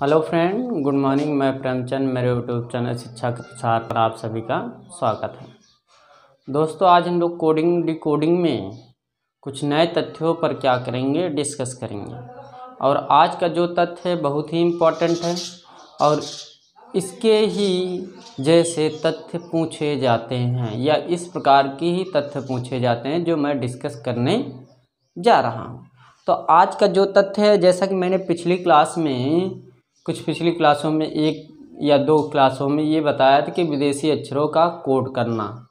Hello friend, good morning. मैं प्रेमचंद, मेरे YouTube channel शिक्षा के प्रसार पर आप सभी का स्वागत है। दोस्तों, आज हम लोग कोडिंग डिकोडिंग में कुछ नए तथ्यों पर क्या करेंगे, डिस्कस करेंगे। और आज का जो तथ्य है बहुत ही इम्पोर्टेंट है और इसके ही जैसे तथ्य पूछे जाते हैं या इस प्रकार की ही तथ्य पूछे जाते हैं जो मैं डिस्कस करने जा रहा हूँ। तो आज का जो तथ्य है, जैसा कि मैंने पिछली क्लासों में एक या दो क्लासों में ये बताया था कि विदेशी अक्षरों का कोड करना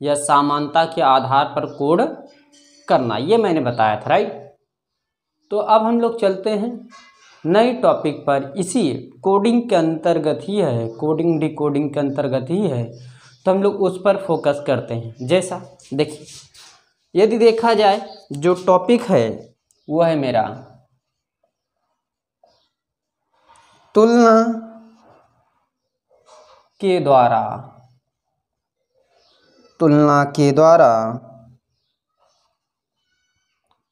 या समानता के आधार पर कोड करना, ये मैंने बताया था, राइट। तो अब हम लोग चलते हैं नए टॉपिक पर। इसी कोडिंग के अंतर्गत ही है, कोडिंग डिकोडिंग के अंतर्गत ही है, तो हम लोग उस पर फोकस करते हैं। जैसा देखिए, यदि देखा जाए जो टॉपिक है वो है मेरा तुलना के द्वारा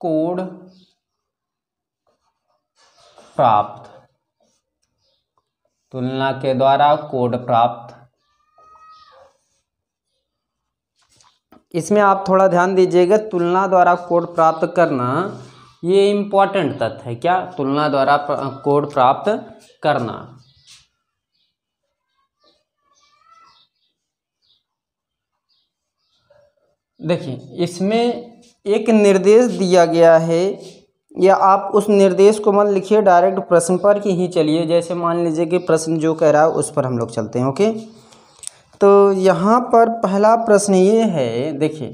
कोड प्राप्त। तुलना के द्वारा कोड प्राप्त। इसमें आप थोड़ा ध्यान दीजिएगा, तुलना द्वारा कोड प्राप्त करना ये इम्पोर्टेंट तथ्य है। क्या? तुलना द्वारा कोड प्राप्त करना। देखिए, इसमें एक निर्देश दिया गया है या आप उस निर्देश को मत लिखिए, डायरेक्ट प्रश्न पर ही चलिए। जैसे मान लीजिए कि प्रश्न जो कह रहा है उस पर हम लोग चलते हैं। ओके, तो यहाँ पर पहला प्रश्न ये है, देखिए,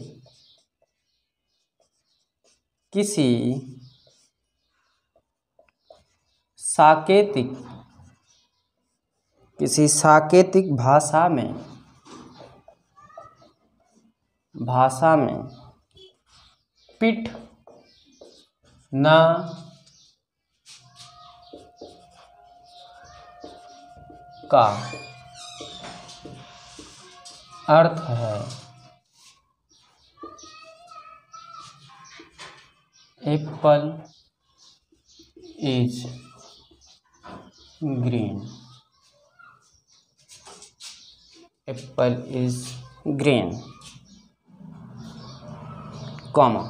किसी सांकेतिक भाषा में पिट ना का अर्थ है Apple is green. Apple is green, comma,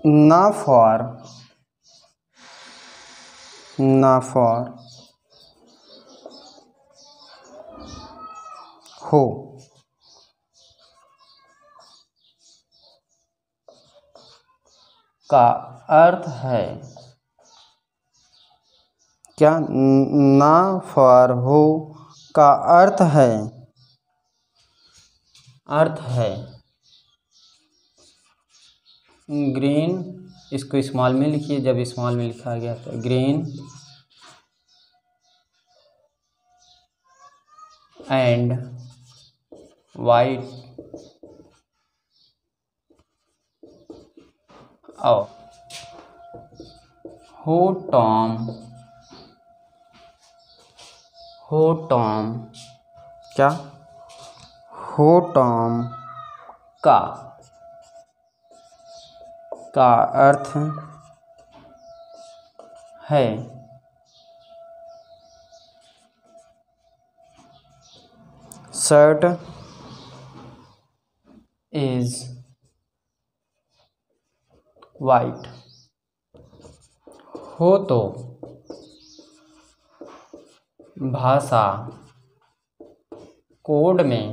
ना फॉर हो का अर्थ है क्या? ना फॉर हो का अर्थ है ग्रीन। इसको स्मॉल में लिखिए, जब स्मॉल में लिखा गया तो ग्रीन एंड वाइट और हो टॉम क्या? हो टॉम का अर्थ है शर्ट इज वाइट। हो तो भाषा कोड में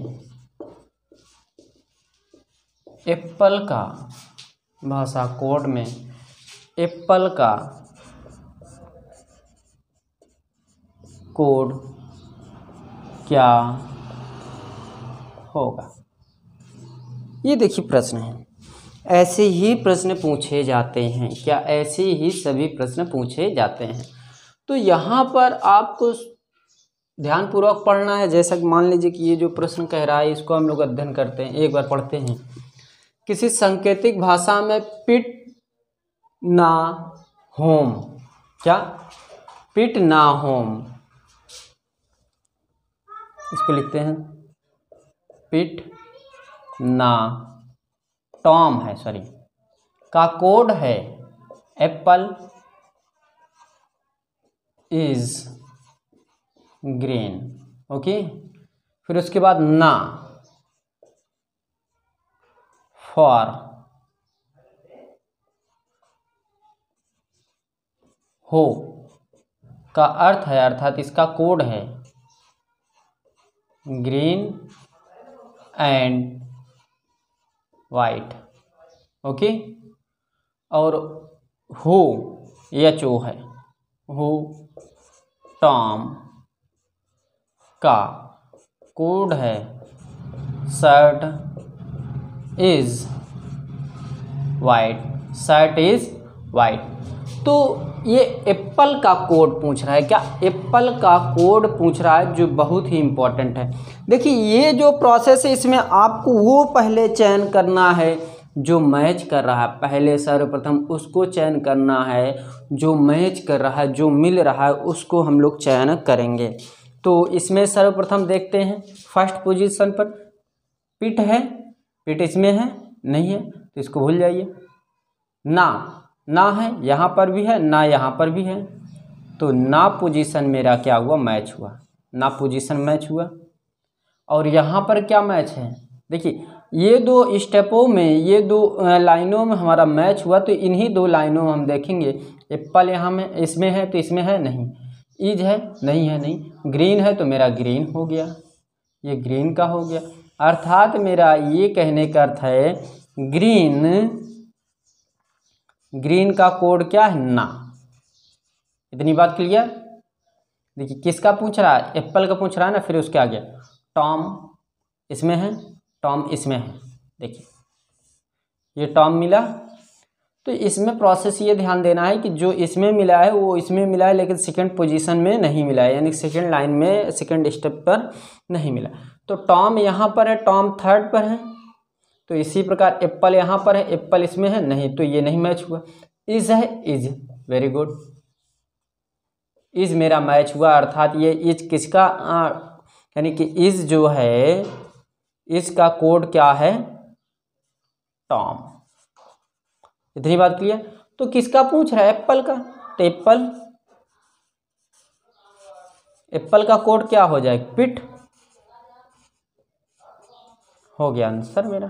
एप्पल का कोड क्या होगा? ये देखिए प्रश्न है। ऐसे ही प्रश्न पूछे जाते हैं क्या? ऐसे ही सभी प्रश्न पूछे जाते हैं। तो यहाँ पर आपको ध्यानपूर्वक पढ़ना है। जैसा कि मान लीजिए कि ये जो प्रश्न कह रहा है इसको हम लोग अध्ययन करते हैं, एक बार पढ़ते हैं। किसी सांकेतिक भाषा में पिट ना होम क्या? पिट ना होम, इसको लिखते हैं पिट ना टॉम है सॉरी का कोड है एप्पल इज ग्रीन। ओके, फिर उसके बाद ना फॉर हो का अर्थ है अर्थात इसका कोड है ग्रीन एंड वाइट। ओके, और हु एच ओ है हु टॉम का कोड है shirt is white, shirt is white. तो ये एप्पल का कोड पूछ रहा है, क्या एप्पल का कोड पूछ रहा है, जो बहुत ही इम्पोर्टेंट है। देखिए ये जो प्रोसेस है इसमें आपको वो पहले चयन करना है जो मैच कर रहा है, पहले सर्वप्रथम उसको चयन करना है जो मैच कर रहा है, जो मिल रहा है उसको हम लोग चयन करेंगे। तो इसमें सर्वप्रथम देखते हैं फर्स्ट पोजीशन पर पिट है, पिट इसमें है नहीं है तो इसको भूल जाइए। ना है यहाँ पर भी है, ना यहाँ पर भी है, तो ना पोजीशन मेरा क्या हुआ, मैच हुआ, ना पोजीशन मैच हुआ। और यहाँ पर क्या मैच है, देखिए ये दो स्टेपों में, ये दो लाइनों में हमारा मैच हुआ, तो इन्हीं दो लाइनों में हम देखेंगे एप्पल यहाँ में इसमें है तो इसमें है नहीं, इज है नहीं है नहीं, ग्रीन है तो मेरा ग्रीन हो गया, ये ग्रीन का हो गया। अर्थात मेरा ये कहने का अर्थ है ग्रीन का कोड क्या है, ना। इतनी बात क्लियर। देखिए किसका पूछ रहा है, एप्पल का पूछ रहा है ना, फिर उसके आगे टॉम इसमें है, टॉम इसमें है। देखिए ये टॉम मिला, तो इसमें प्रोसेस ये ध्यान देना है कि जो इसमें मिला है वो इसमें मिला है, लेकिन सेकंड पोजीशन में नहीं मिला है, यानी सेकंड लाइन में सेकंड स्टेप पर नहीं मिला। तो टॉम यहाँ पर है, टॉम थर्ड पर है, तो इसी प्रकार एप्पल यहाँ पर है, एप्पल इसमें है नहीं, तो ये नहीं मैच हुआ। इज है, इज, वेरी गुड, इज मेरा मैच हुआ। अर्थात ये इज किसका, यानी कि इज जो है इसका कोड क्या है, टॉम। इतनी बात क्लियर। तो किसका पूछ रहा है, एप्पल का, तो एप्पल का कोड क्या हो जाएगा, पिट, हो गया आंसर मेरा।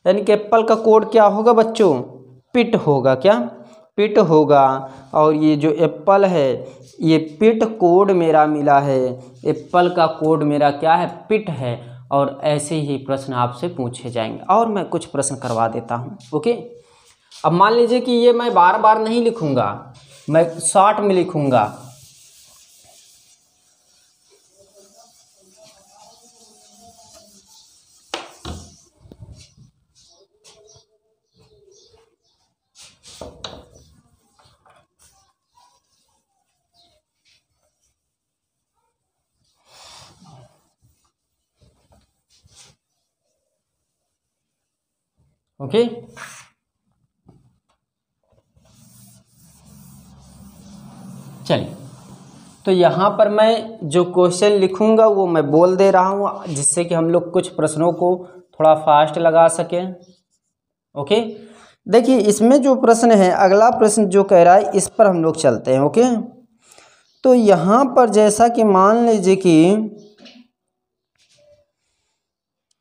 यानी कि एप्पल का कोड क्या होगा बच्चों, पिट होगा, क्या पिट होगा। और ये जो एप्पल है ये पिट कोड मेरा मिला है, एप्पल का कोड मेरा क्या है, पिट है। और ऐसे ही प्रश्न आपसे पूछे जाएंगे, और मैं कुछ प्रश्न करवा देता हूँ। ओके, अब मान लीजिए कि ये मैं बार बार नहीं लिखूंगा, मैं शॉर्ट में लिखूंगा। ओके, चलिए, तो यहाँ पर मैं जो क्वेश्चन लिखूंगा वो मैं बोल दे रहा हूँ, जिससे कि हम लोग कुछ प्रश्नों को थोड़ा फास्ट लगा सकें। ओके, देखिए इसमें जो प्रश्न है, अगला प्रश्न जो कह रहा है इस पर हम लोग चलते हैं। ओके, तो यहाँ पर जैसा कि मान लीजिए कि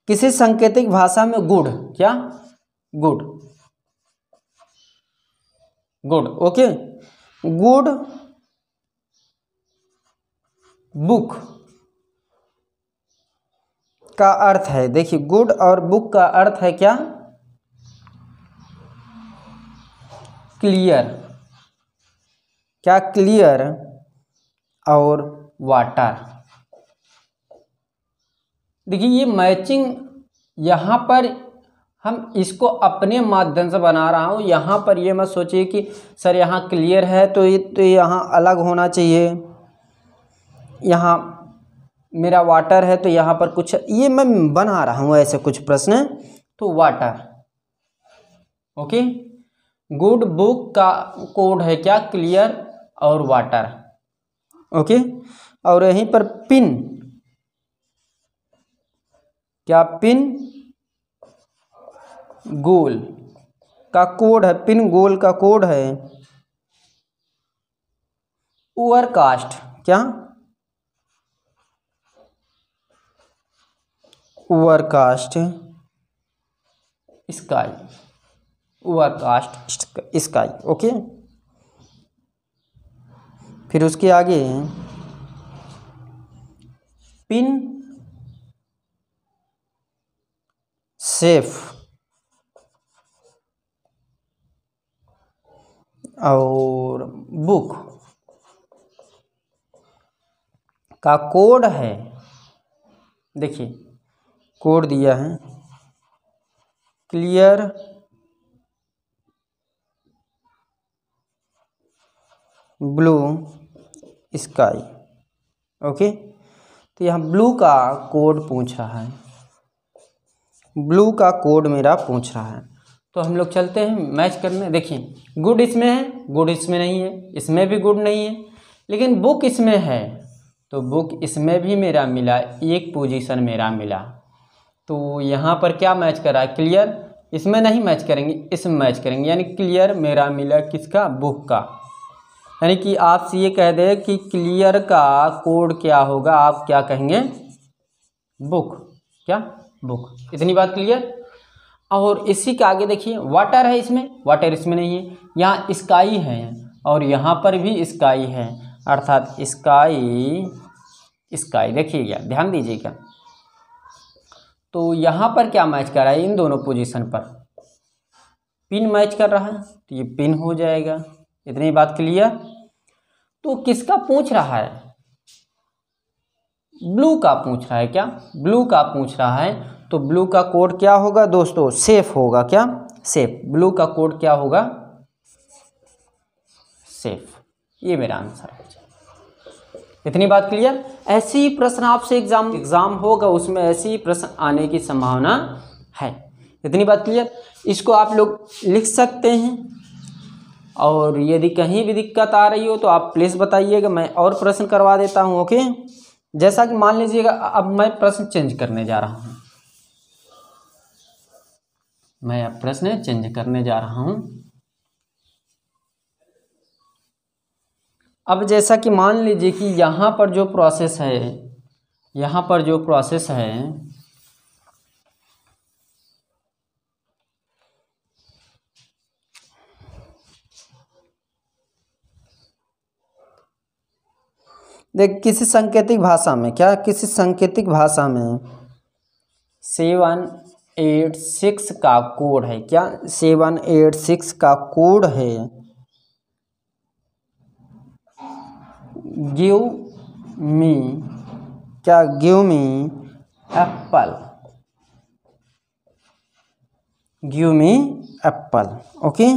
किसी सांकेतिक भाषा में गुड, क्या good, good, okay, good book का अर्थ है, देखिए गुड और बुक का अर्थ है क्या, क्लियर, क्या क्लियर और वाटर। देखिए ये मैचिंग यहाँ पर हम इसको अपने माध्यम से बना रहा हूँ। यहाँ पर ये मत सोचिए कि सर यहाँ क्लियर है तो यहाँ अलग होना चाहिए, यहाँ मेरा वाटर है तो यहाँ पर कुछ, ये मैं बना रहा हूँ ऐसे कुछ प्रश्न। तो वाटर, ओके, गुड बुक का कोड है क्या, क्लियर और वाटर। ओके, और यहीं पर पिन, क्या पिन, गोल का कोड है, पिन गोल का कोड है ओवरकास्ट, क्या overcast sky, overcast sky. Okay, फिर उसके आगे पिन सेफ और बुक का कोड है, देखिए कोड दिया है क्लियर ब्लू स्काई। ओके, तो यहाँ ब्लू का कोड पूछ रहा है, ब्लू का कोड मेरा पूछ रहा है। तो हम लोग चलते हैं मैच करने। देखिए गुड इसमें है, गुड इसमें नहीं है, इसमें भी गुड नहीं है, लेकिन बुक इसमें है, तो बुक इसमें भी मेरा मिला, एक पोजीशन मेरा मिला। तो यहाँ पर क्या मैच कर रहा है, क्लियर, इसमें नहीं मैच करेंगे, इसमें मैच करेंगे, यानी क्लियर मेरा मिला किसका, बुक का। यानी कि आपसे ये कह दे कि क्लियर का कोड क्या होगा, आप क्या कहेंगे, बुक, क्या बुक। इतनी बात क्लियर। और इसी के आगे देखिए वाटर है, इसमें वाटर इसमें नहीं है, यहाँ स्काई है और यहाँ पर भी स्काई है, अर्थात स्काई स्काई। देखिएगा, ध्यान दीजिएगा, तो यहाँ पर क्या मैच कर रहा है, इन दोनों पोजीशन पर पिन मैच कर रहा है, तो ये पिन हो जाएगा। इतनी बात क्लियर। तो किसका पूछ रहा है, ब्लू का पूछ रहा है, क्या ब्लू का पूछ रहा है। तो ब्लू का कोड क्या होगा दोस्तों, सेफ होगा, क्या सेफ। ब्लू का कोड क्या होगा, सेफ। ये मेरा आंसर है। इतनी बात क्लियर। ऐसे ही प्रश्न आपसे एग्जाम होगा, उसमें ऐसे ही प्रश्न आने की संभावना है। इतनी बात क्लियर। इसको आप लोग लिख सकते हैं, और यदि कहीं भी दिक्कत आ रही हो तो आप प्लीज़ बताइएगा, मैं और प्रश्न करवा देता हूँ। ओके, जैसा कि मान लीजिएगा अब मैं प्रश्न चेंज करने जा रहा हूँ, मैं अब प्रश्न चेंज करने जा रहा हूँ। अब जैसा कि मान लीजिए कि यहाँ पर जो प्रोसेस है, यहाँ पर जो प्रोसेस है, देख किसी सांकेतिक भाषा में, क्या किसी सांकेतिक भाषा में 786 का कोड है, क्या 786 का कोड है, गिव मी, क्या give me Apple, give me Apple. Okay,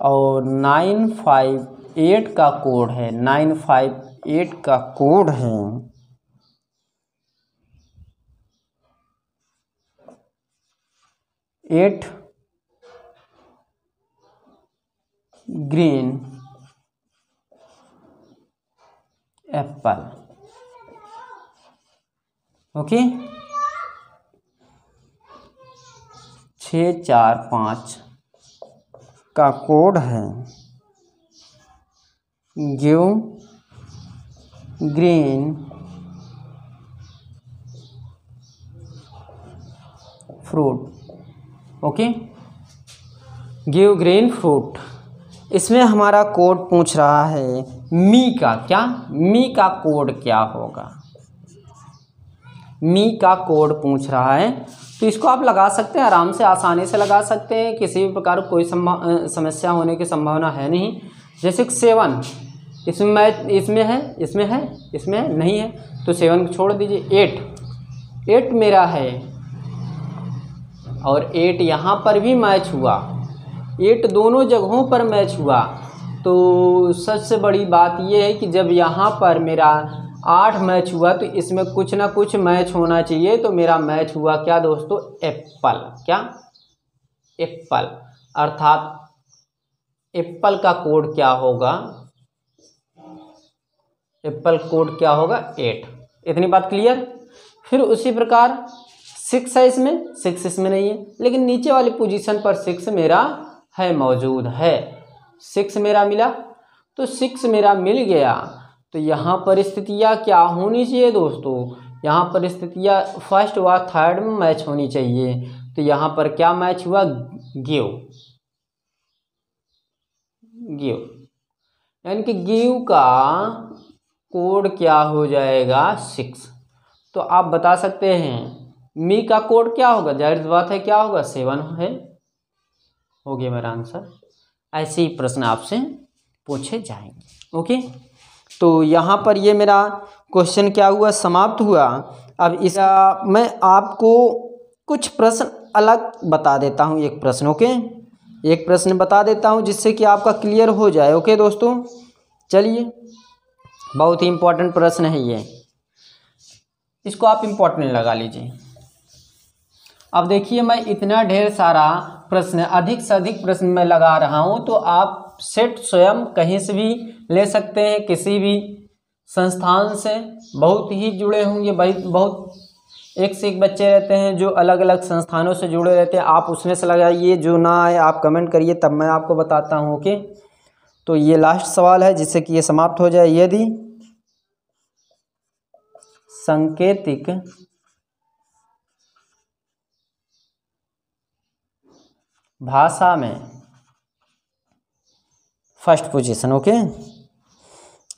और 958 का कोड है, 958 का कोड है एट ग्रीन एप्पल। ओके, 645 का कोड है, give green fruit. Okay, give green fruit. इसमें हमारा कोड पूछ रहा है मी का, क्या मी का कोड क्या होगा, मी का कोड पूछ रहा है। तो इसको आप लगा सकते हैं, आराम से आसानी से लगा सकते हैं, किसी भी प्रकार कोई समस्या होने की संभावना है नहीं। जैसे 7 इसमें है, इसमें है, इसमें नहीं है, तो 7 छोड़ दीजिए। 8 मेरा है, और 8 यहाँ पर भी मैच हुआ, 8 दोनों जगहों पर मैच हुआ। तो सबसे बड़ी बात यह है कि जब यहाँ पर मेरा 8 मैच हुआ तो इसमें कुछ ना कुछ मैच होना चाहिए। तो मेरा मैच हुआ क्या दोस्तों, एप्पल, क्या एप्पल। अर्थात एप्पल का कोड क्या होगा, एप्पल कोड क्या होगा 8। इतनी बात क्लियर। फिर उसी प्रकार 6 है इसमें, 6 इसमें नहीं है, लेकिन नीचे वाली पोजीशन पर 6 मेरा है, मौजूद है। 6 मेरा मिला, तो 6 मेरा मिल गया। तो यहाँ परिस्थितियाँ क्या होनी चाहिए दोस्तों? यहाँ परिस्थितियाँ फर्स्ट व थर्ड में मैच होनी चाहिए। तो यहाँ पर क्या मैच हुआ? गिव, यानी कि गिव का कोड क्या हो जाएगा? 6। तो आप बता सकते हैं मी का कोड क्या होगा? जाहिर सी बात है क्या होगा? 7 है। हो गया मेरा आंसर। ऐसे ही प्रश्न आपसे पूछे जाएंगे। ओके, तो यहाँ पर ये मेरा क्वेश्चन क्या हुआ? समाप्त हुआ। अब इस मैं आपको कुछ प्रश्न अलग बता देता हूँ। एक प्रश्न, ओके, एक प्रश्न बता देता हूँ जिससे कि आपका क्लियर हो जाए। ओके दोस्तों, चलिए, बहुत ही इम्पोर्टेंट प्रश्न है ये, इसको आप इम्पोर्टेंट लगा लीजिए। अब देखिए, मैं इतना ढेर सारा प्रश्न, अधिक से अधिक प्रश्न मैं लगा रहा हूँ, तो आप सेट स्वयं कहीं से भी ले सकते हैं, किसी भी संस्थान से। बहुत ही जुड़े होंगे भाई, बहुत एक से एक बच्चे रहते हैं जो अलग अलग संस्थानों से जुड़े रहते हैं। आप उसमें से लगाइए, जो ना आए आप कमेंट करिए, तब मैं आपको बताता हूँ। ओके, तो ये लास्ट सवाल है जिससे कि ये समाप्त हो जाए। यदि सांकेतिक भाषा में first position, okay,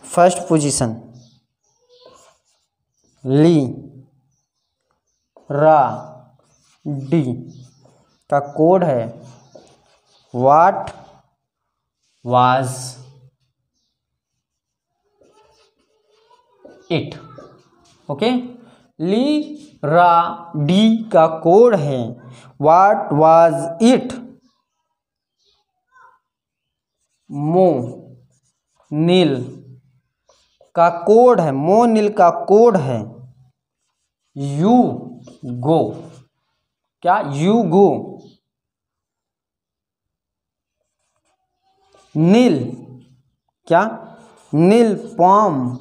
first position ली रा डी का कोड है व्हाट वाज इट। ओके, ली रा डी का कोड है व्हाट वाज इट। मो नील का कोड है, मो नील का कोड है यू गो। क्या? You go. नील, क्या? नील पॉम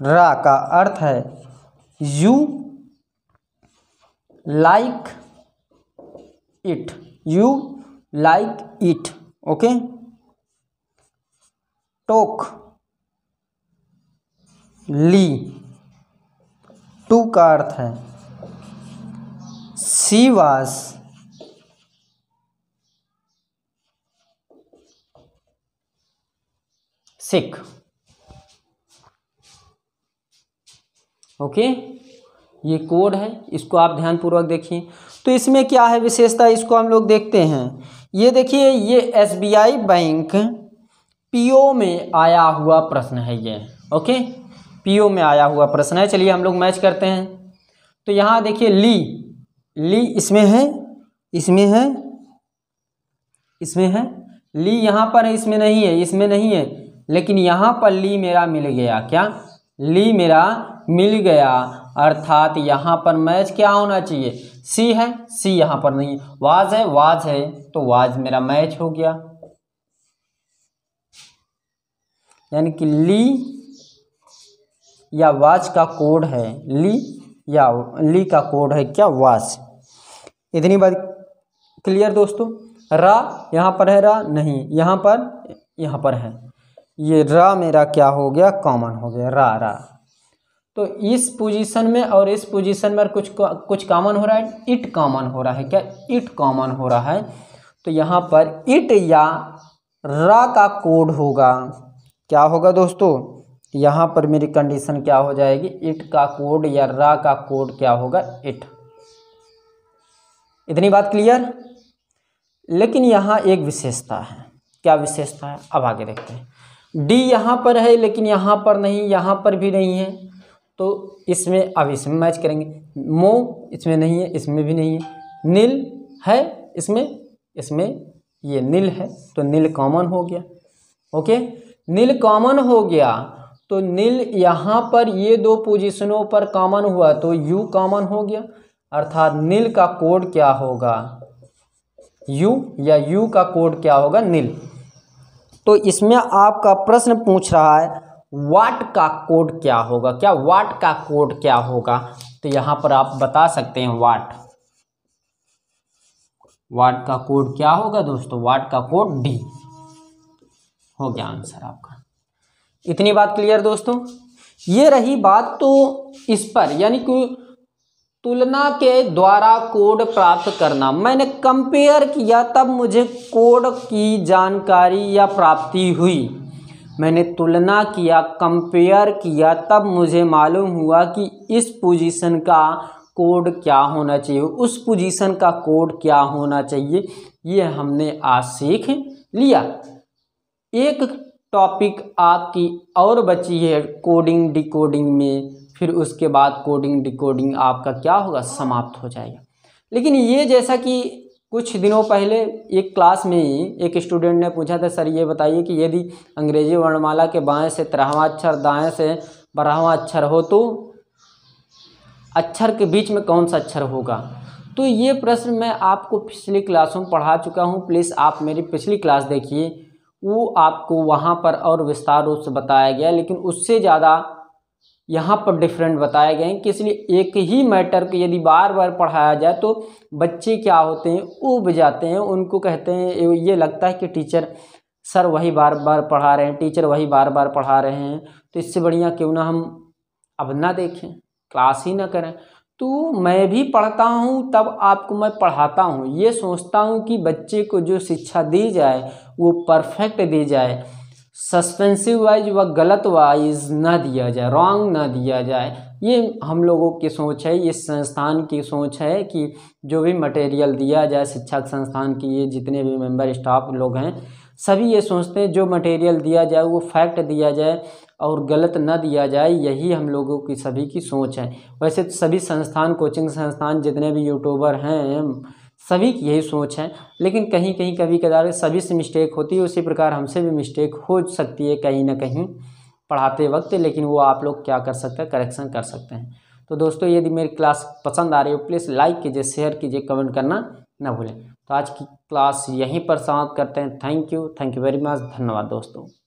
रा का अर्थ है you like it, you like it. Okay, टोक ली टू का अर्थ है शी वाज सिक। ओके, ये कोड है, इसको आप ध्यानपूर्वक देखिए। तो इसमें क्या है विशेषता, इसको हम लोग देखते हैं। ये देखिए, ये एसबीआई बैंक पीओ में आया हुआ प्रश्न है ये। ओके, पीओ में आया हुआ प्रश्न है। चलिए हम लोग मैच करते हैं। तो यहाँ देखिए, ली इसमें है, इसमें है, इसमें है, ली यहाँ पर है, इसमें नहीं है, इसमें नहीं है, लेकिन यहाँ पर ली मेरा मिल गया। क्या? ली मेरा मिल गया, अर्थात यहाँ पर मैच क्या होना चाहिए? सी है, सी यहाँ पर नहीं, वाज है, वाज है, तो वाज मेरा मैच हो गया। यानी कि ली या वाज का कोड है ली, या ली का कोड है क्या? वाज। इतनी बात क्लियर दोस्तों? रा यहाँ पर है, रा नहीं, यहाँ पर है, ये रा मेरा क्या हो गया? कॉमन हो गया, रा। तो इस पोजीशन में और इस पोजीशन में कुछ कॉमन हो रहा है, इट कॉमन हो रहा है। क्या? इट कॉमन हो रहा है। तो यहाँ पर इट या रा का कोड होगा, क्या होगा दोस्तों? यहाँ पर मेरी कंडीशन क्या हो जाएगी? इट का कोड या रा का कोड क्या होगा? इट। इतनी बात क्लियर? लेकिन यहाँ एक विशेषता है। क्या विशेषता है? अब आगे देखते हैं। डी यहाँ पर है, लेकिन यहाँ पर नहीं, यहाँ पर भी नहीं है, तो इसमें अब इसमें मैच करेंगे। मो इसमें नहीं है, इसमें भी नहीं है, नील है इसमें ये नील है, तो नील कॉमन हो गया। ओके, नील कॉमन हो गया, तो नील यहाँ पर ये दो पोजीशनों पर कॉमन हुआ, तो यू कॉमन हो गया, अर्थात नील का कोड क्या होगा? यू, या यू का कोड क्या होगा? नील। तो इसमें आपका प्रश्न पूछ रहा है वाट का कोड क्या होगा? क्या वाट का कोड क्या होगा? तो यहाँ पर आप बता सकते हैं वाट। वाट का कोड क्या होगा दोस्तों? वाट का कोड डी। हो गया आंसर आपका। इतनी बात क्लियर दोस्तों। ये रही बात तो इस पर, यानी कि तुलना के द्वारा कोड प्राप्त करना। मैंने कंपेयर किया तब मुझे कोड की जानकारी या प्राप्ति हुई। मैंने तुलना किया, कंपेयर किया, तब मुझे मालूम हुआ कि इस पोजीशन का कोड क्या होना चाहिए, उस पोजीशन का कोड क्या होना चाहिए। ये हमने आज सीख लिया। एक टॉपिक आपकी और बची है कोडिंग डिकोडिंग में, फिर उसके बाद कोडिंग डिकोडिंग आपका क्या होगा? समाप्त हो जाएगा। लेकिन ये जैसा कि कुछ दिनों पहले एक क्लास में ही एक स्टूडेंट ने पूछा था, सर ये बताइए कि यदि अंग्रेजी वर्णमाला के बाएं से 13वां अक्षर, दाएं से 12वां अक्षर हो तो अक्षर के बीच में कौन सा अक्षर होगा? तो ये प्रश्न मैं आपको पिछली क्लासों में पढ़ा चुका हूँ। प्लीज़ आप मेरी पिछली क्लास देखिए, वो आपको वहाँ पर और विस्तार रूप से बताया गया, लेकिन उससे ज़्यादा यहाँ पर डिफरेंट बताए गए हैं कि इसलिए एक ही मैटर को यदि बार बार पढ़ाया जाए तो बच्चे क्या होते हैं, ऊब जाते हैं। उनको कहते हैं, ये लगता है कि टीचर सर वही बार बार पढ़ा रहे हैं, टीचर वही बार बार पढ़ा रहे हैं, तो इससे बढ़िया क्यों ना हम अब ना देखें, क्लास ही ना करें। तो मैं भी पढ़ता हूँ तब आपको मैं पढ़ाता हूँ, ये सोचता हूँ कि बच्चे को जो शिक्षा दी जाए वो परफेक्ट दी जाए, सस्पेंसिव वाइज व गलत वाइज ना दिया जाए, रॉन्ग ना दिया जाए। ये हम लोगों की सोच है, इस संस्थान की सोच है कि जो भी मटेरियल दिया जाए, शिक्षक संस्थान की ये जितने भी मेंबर स्टाफ लोग हैं सभी ये सोचते हैं जो मटेरियल दिया जाए वो फैक्ट दिया जाए और गलत ना दिया जाए। यही हम लोगों की सभी की सोच है। वैसे सभी संस्थान, कोचिंग संस्थान, जितने भी यूट्यूबर हैं सभी की यही सोच है, लेकिन कहीं कहीं कभी कदार सभी से मिस्टेक होती है। उसी प्रकार हमसे भी मिस्टेक हो सकती है कहीं ना कहीं पढ़ाते वक्त, लेकिन वो आप लोग क्या कर सकते हैं, करेक्शन कर सकते हैं। तो दोस्तों यदि मेरी क्लास पसंद आ रही हो प्लीज़ लाइक कीजिए, शेयर कीजिए, कमेंट करना ना भूलें। तो आज की क्लास यहीं पर समाप्त करते हैं। Thank you very much. धन्यवाद दोस्तों।